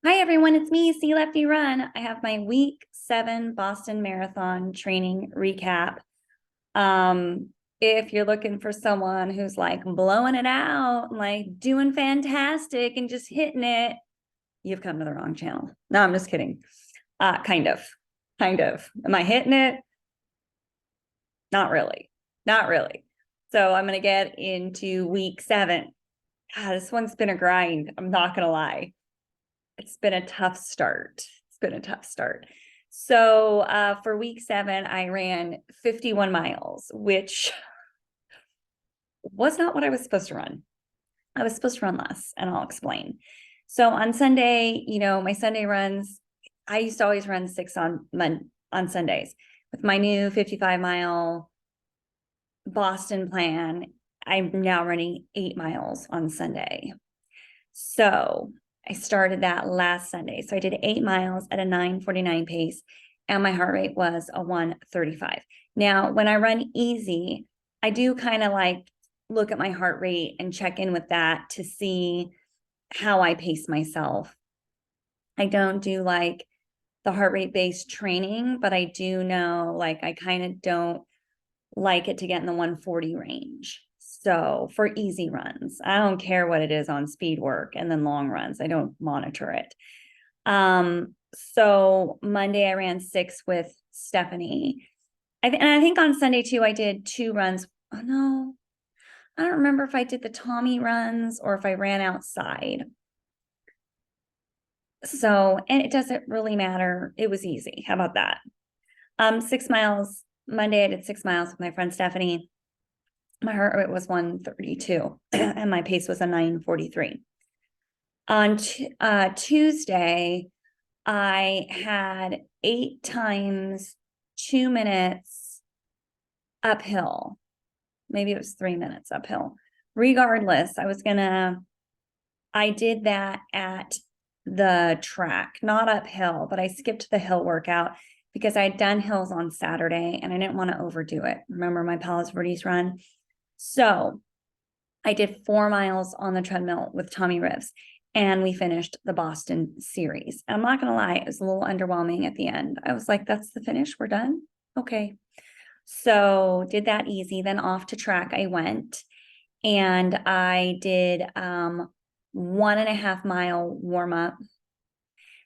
Hi everyone, it's me, C Lefty Run. I have my week 7 Boston Marathon training recap. Um, if you're looking for someone who's like blowing it out, like doing fantastic and just hitting it, you've come to the wrong channel. No, I'm just kidding. Kind of. Kind of. Am I hitting it? Not really. Not really. So I'm gonna get into week 7. God, this one's been a grind. I'm not gonna lie. It's been a tough start. It's been a tough start. So for week 7, I ran 51 miles, which was not what I was supposed to run. I was supposed to run less, and I'll explain. So on Sunday, my Sunday runs, I used to always run 6 on Sundays. With my new 55-mile Boston plan, I'm now running 8 miles on Sunday. So I started that last Sunday. So I did 8 miles at a 9:49 pace, and my heart rate was a 135. Now, when I run easy, I do kind of like look at my heart rate and check in with that to see how I pace myself. I don't do like the heart rate based training, but I do know like I kind of don't like it to get in the 140 range. So for easy runs, I don't care what it is on speed work, and then long runs, I don't monitor it. So Monday I ran 6 with Stephanie. And I think on Sunday too, I did 2 runs. Oh no, I don't remember if I did the Tommy runs or if I ran outside. So, and it doesn't really matter. It was easy. How about that? 6 miles. Monday I did 6 miles with my friend Stephanie. My heart rate was 132 and my pace was a 9:43. On Tuesday, I had 8 times 2 minutes uphill. Maybe it was 3 minutes uphill. Regardless, I did that at the track, not uphill, but I skipped the hill workout because I had done hills on Saturday and I didn't want to overdo it. Remember my Palos Verdes run? So I did 4 miles on the treadmill with Tommy Rivs, and we finished the Boston series. I'm not going to lie, it was a little underwhelming at the end. I was like, that's the finish. We're done. Okay. So did that easy. Then off to track I went, and I did 1.5 mile warm up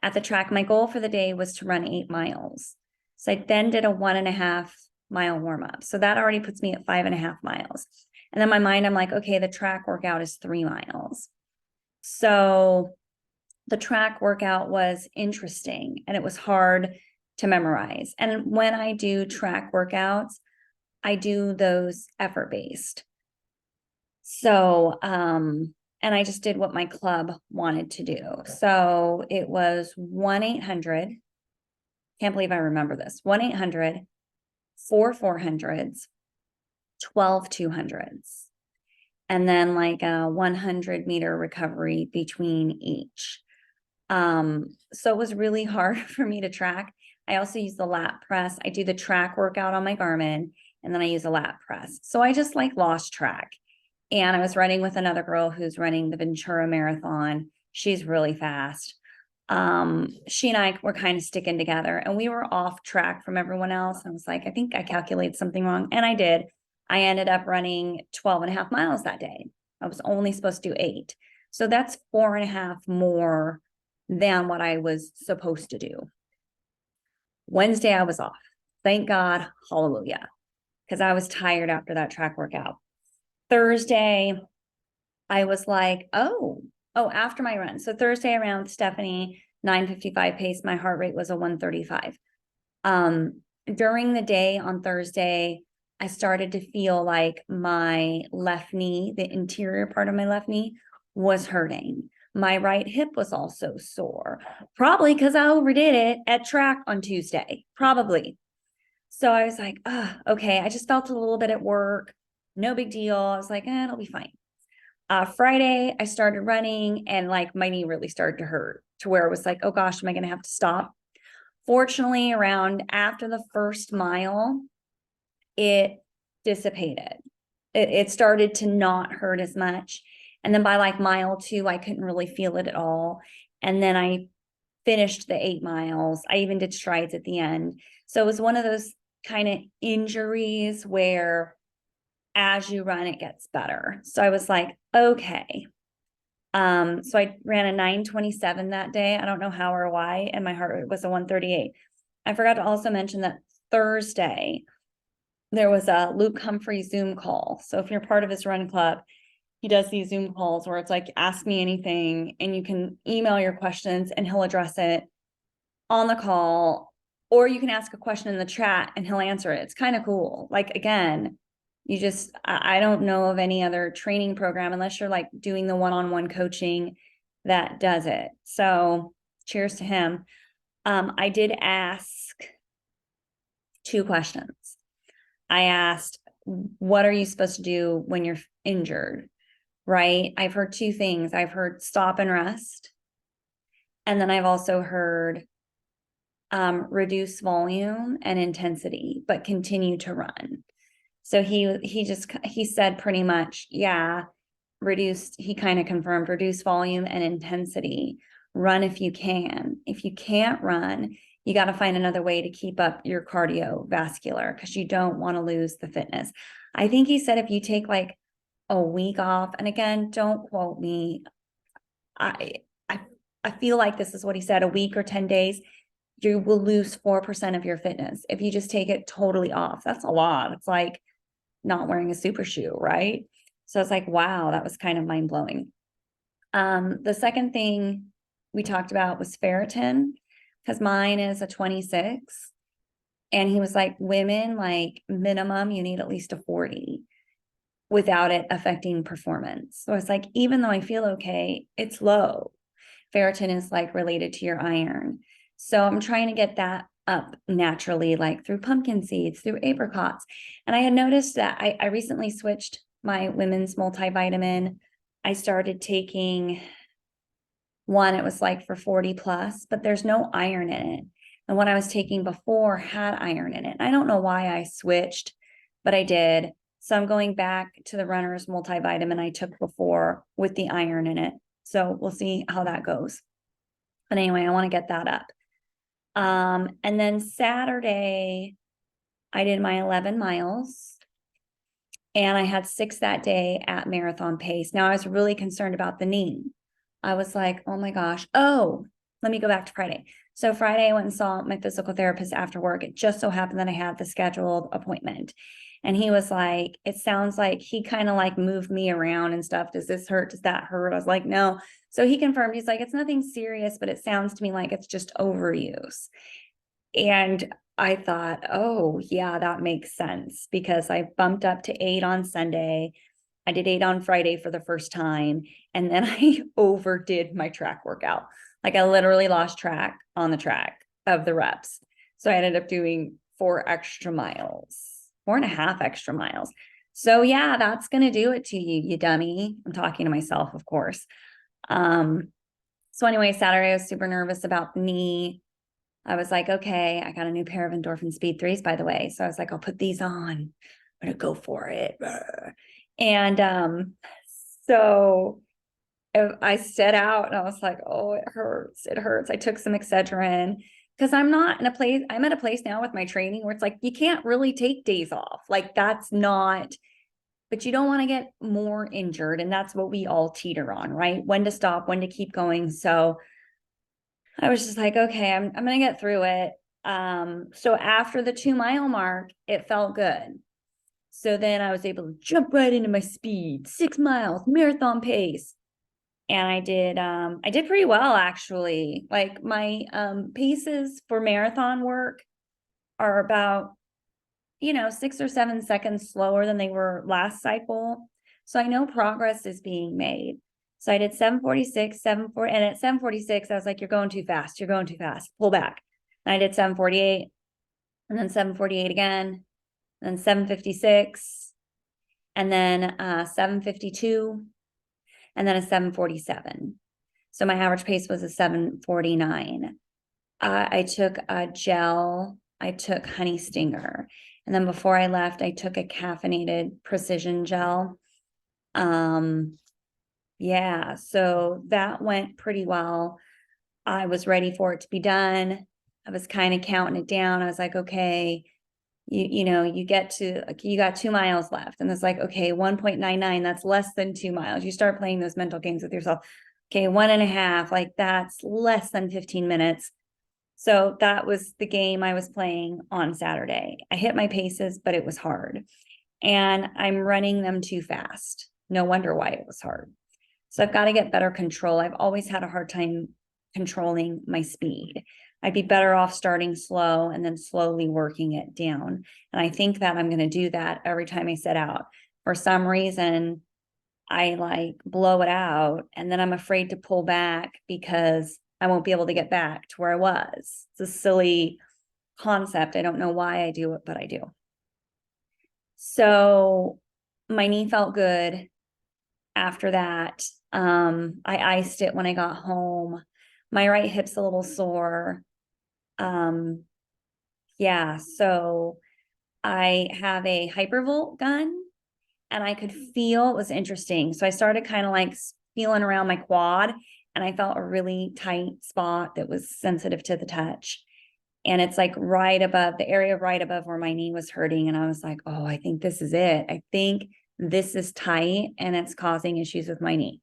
at the track. My goal for the day was to run 8 miles. So I then did a 1.5 mile warm up. So that already puts me at 5.5 miles. And then my mind, I'm like, okay, the track workout is 3 miles. So the track workout was interesting and it was hard to memorize. And when I do track workouts, I do those effort based. So, and I just did what my club wanted to do. So it was 1-800, can't believe I remember this, 1-800 400s 12 200s, and then like a 100-meter recovery between each. So it was really hard for me to track. I also use the lat press. I do the track workout on my Garmin, and then I use a lat press. So I just like lost track. And I was running with another girl who's running the Ventura Marathon. She's really fast. She and I were kind of sticking together, and we were off track from everyone else. I was like, I think I calculated something wrong. And I did. I ended up running 12.5 miles that day. I was only supposed to do 8. So that's 4.5 more than what I was supposed to do. Wednesday, I was off. Thank God. Hallelujah. Because I was tired after that track workout. Thursday, I was like, after my run. So Thursday I ran with Stephanie, 9:55 pace. My heart rate was a 135. During the day on Thursday, I started to feel like my left knee, the interior part of my left knee, was hurting. My right hip was also sore, probably because I overdid it at track on Tuesday, probably. So I was like, okay. I just felt a little bit at work. No big deal. I was like, it'll be fine. Friday, I started running, and like my knee really started to hurt to where it was like, oh gosh, am I going to have to stop? Fortunately, around after the first mile, it dissipated. It started to not hurt as much. And then by like mile 2, I couldn't really feel it at all. And then I finished the 8 miles. I even did strides at the end. So it was one of those kind of injuries where as you run, it gets better. So I was like, okay. So I ran a 9:27 that day. I don't know how or why, and my heart rate was a 138. I forgot to also mention that Thursday there was a Luke Humphrey Zoom call. So if you're part of his run club, he does these Zoom calls where it's like, ask me anything, and you can email your questions and he'll address it on the call, or you can ask a question in the chat and he'll answer it. It's kind of cool. Like, again, I don't know of any other training program unless you're like doing the one-on-one coaching that does it. So cheers to him. I did ask 2 questions. I asked, what are you supposed to do when you're injured? Right? I've heard 2 things. I've heard stop and rest. And then I've also heard reduce volume and intensity, but continue to run. So he said pretty much, yeah, he kind of confirmed reduce volume and intensity, run if you can. If you can't run, you got to find another way to keep up your cardiovascular because you don't want to lose the fitness. I think he said if you take like a week off, and again, don't quote me. I feel like this is what he said, a week or 10 days, you will lose 4% of your fitness. If you just take it totally off, that's a lot. It's like not wearing a super shoe, right? So it's like, wow, that was kind of mind blowing. The second thing we talked about was ferritin, because mine is a 26. And he was like, women, like minimum, you need at least a 40 without it affecting performance. So it's like, even though I feel okay, it's low. Ferritin is like related to your iron. So I'm trying to get that up naturally, like through pumpkin seeds, through apricots. And I had noticed that I recently switched my women's multivitamin. I started taking one, it was like for 40 plus, but there's no iron in it. And what I was taking before had iron in it. I don't know why I switched, but I did. So I'm going back to the runner's multivitamin I took before with the iron in it. So we'll see how that goes. But anyway, I want to get that up. And then Saturday, I did my 11 miles and I had 6 that day at marathon pace. Now I was really concerned about the knee. I was like, oh my gosh. Oh, let me go back to Friday. So Friday I went and saw my physical therapist after work. It just so happened that I had the scheduled appointment. And he was like, it sounds like he kind of like moved me around and stuff. Does this hurt? Does that hurt? I was like, no. So he confirmed, he's like, it's nothing serious, but it sounds to me like it's just overuse. And I thought, oh yeah, that makes sense because I bumped up to 8 on Sunday. I did 8 on Friday for the first time. And then I overdid my track workout. Like I literally lost track on the track of the reps. So I ended up doing 4 extra miles. 4.5 extra miles. So yeah, that's going to do it to you, you dummy. I'm talking to myself, of course. So anyway, Saturday I was super nervous about the knee. I was like, okay, I got a new pair of Endorphin Speed 3s, by the way. So I was like, I'll put these on. I'm going to go for it. And so I set out and I was like, oh, it hurts. It hurts. I took some Excedrin because I'm at a place now with my training where it's like, you can't really take days off. Like that's not, but you don't want to get more injured. And that's what we all teeter on, right? When to stop, when to keep going. So I was just like, okay, I'm going to get through it. So after the 2-mile mark, it felt good. So then I was able to jump right into my speed, 6 miles, marathon pace. And I did pretty well, actually. Like my paces for marathon work are about, 6 or 7 seconds slower than they were last cycle. So I know progress is being made. So I did 7:46, 7:40, and at 7:46, I was like, you're going too fast. You're going too fast. Pull back. And I did 7:48, and then 7:48 again, and then 7:56, and then 7:52. And then a 7:47. So my average pace was a 7:49. I took a gel. I took Honey Stinger. And then before I left, I took a caffeinated precision gel. Yeah, so that went pretty well. I was ready for it to be done. I was kind of counting it down. I was like, okay, you know, you got 2 miles left. And it's like, okay, 1.99, that's less than 2 miles. You start playing those mental games with yourself. Okay, 1.5, like that's less than 15 minutes. So that was the game I was playing on Saturday. I hit my paces, but it was hard. And I'm running them too fast. No wonder why it was hard. So I've got to get better control. I've always had a hard time controlling my speed. I'd be better off starting slow and then slowly working it down. And I think that I'm going to do that every time I set out. For some reason, I like blow it out and then I'm afraid to pull back because I won't be able to get back to where I was. It's a silly concept. I don't know why I do it, but I do. So my knee felt good after that. I iced it when I got home. My right hip's a little sore. Yeah, so I have a Hypervolt gun and I could feel, it was interesting. So I started kind of like feeling around my quad and I felt a really tight spot that was sensitive to the touch. And it's like right above the area right above where my knee was hurting. And I was like, oh, I think this is it. I think this is tight and it's causing issues with my knee.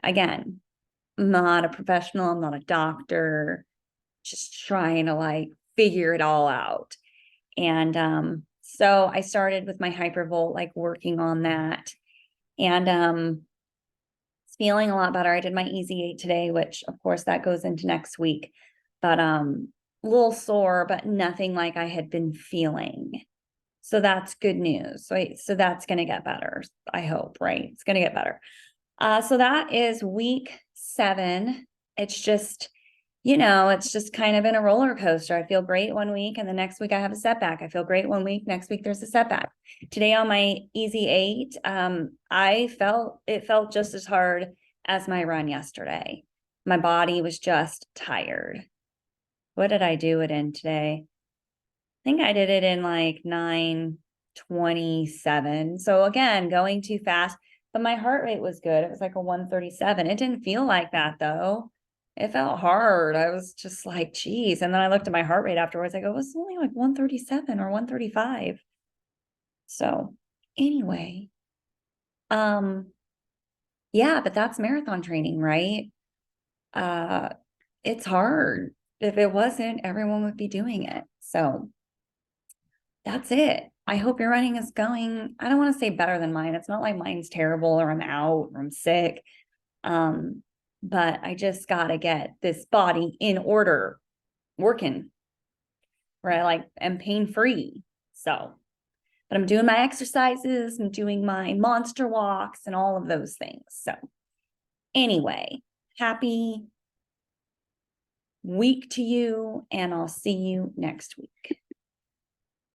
Again, I'm not a professional, I'm not a doctor, just trying to like figure it all out. And so I started with my Hypervolt, like working on that. And it's feeling a lot better. I did my Easy 8 today, which of course that goes into next week. But a little sore, but nothing like I had been feeling. So that's good news. So that's going to get better. I hope, right? It's going to get better. So that is week 7. It's just, it's just kind of in a roller coaster. I feel great one week and the next week I have a setback. I feel great one week. Next week there's a setback. Today on my Easy 8, it felt just as hard as my run yesterday. My body was just tired. What did I do it in today? I think I did it in like 9:27. So again, going too fast, but my heart rate was good. It was like a 137. It didn't feel like that though. It felt hard. I was just like, geez. And then I looked at my heart rate afterwards. I go, it was only like 137 or 135. So anyway, yeah, but that's marathon training, right? Uh, it's hard. If it wasn't, everyone would be doing it. So that's it. I hope your running is going, I don't want to say better than mine. It's not like mine's terrible or I'm out or I'm sick. But I just got to get this body in order, working where I like am pain free. So, but I'm doing my exercises, I'm doing my monster walks and all of those things. So anyway, happy week to you and I'll see you next week.